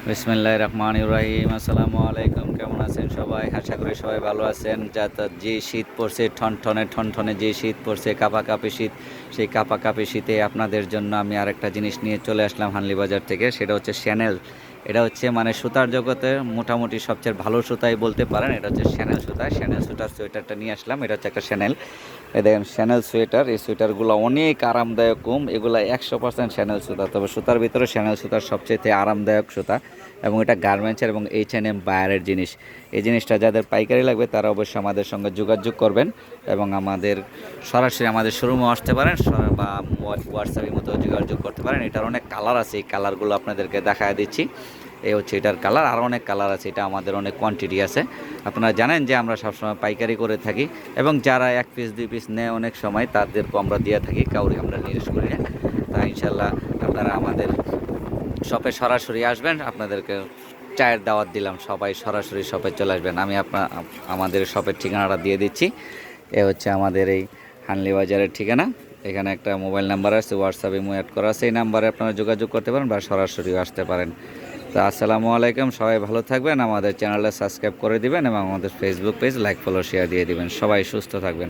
বিসমিল্লাহির রহমানির রহিম। আসসালামু আলাইকুম। কেমন আছেন সবাই? আশা করি সবাই ভালো আছেন। যে শীত পড়ছে, ঠনঠনে ঠনঠনে যে শীত পড়ছে, কাঁপাকাঁপি শীত, সেই কাঁপাকাঁপি শীতে আপনাদের জন্য আমি আরেকটা জিনিস নিয়ে চলে আসলাম হানলি বাজার থেকে। সেটা হচ্ছে শ্যানেল। এটা হচ্ছে মানে সুতার জগতে মোটামুটি সবচেয়ে ভালো সুতাই বলতে পারেন। এটা হচ্ছে শ্যানেল সুতা। শ্যানেল সুতার সোয়েটারটা নিয়ে আসলাম। এটা হচ্ছে একটা শ্যানেল। এই দেখেন শ্যানেল সোয়েটার। এই সোয়েটারগুলো অনেক আরামদায়ক। এগুলো 100% শ্যানেল সুতা। তবে সুতার ভিতরে শ্যানেল সুতার সবচেয়ে আরামদায়ক সুতা, এবং এটা গার্মেন্টসের এবং H&M বায়ারের জিনিস। এই জিনিসটা যাদের পাইকারি লাগবে তারা অবশ্যই আমাদের সঙ্গে যোগাযোগ করবেন, এবং আমাদের সরাসরি আমাদের শোরুমে আসতে পারেন, বা হোয়াটসঅ্যাপের মতো যোগাযোগ করতে পারেন। এটার অনেক কালার আছে, এই কালারগুলো আপনাদেরকে দেখায় দিচ্ছি। এই হচ্ছে এটার কালার, আরও অনেক কালার আছে। এটা আমাদের অনেক কোয়ান্টিটি আছে। আপনারা জানেন যে আমরা সবসময় পাইকারি করে থাকি, এবং যারা 1 পিস 2 পিস নেয় অনেক সময় তাদেরকে আমরা দিয়ে থাকি, কাউরি আমরা নিরাশ করি না। তা ইনশাল্লাহ আপনারা আমাদের শপে সরাসরি আসবেন। আপনাদেরকে চায়ের দাওয়াত দিলাম, সবাই সরাসরি শপে চলে আসবেন। আমি আমাদের শপের ঠিকানাটা দিয়ে দিচ্ছি। এ হচ্ছে আমাদের এই হানলি বাজারের ঠিকানা। এখানে একটা মোবাইল নাম্বার আছে, হোয়াটসঅ্যাপে অ্যাড করা আছে। এই নাম্বারে আপনারা যোগাযোগ করতে পারেন বা সরাসরিও আসতে পারেন। তো আসসালামু আলাইকুম, সবাই ভালো থাকবেন। আমাদের চ্যানেলটা সাবস্ক্রাইব করে দিবেন, এবং আমাদের Facebook page like follow share দিয়ে দিবেন। সবাই সুস্থ থাকবেন।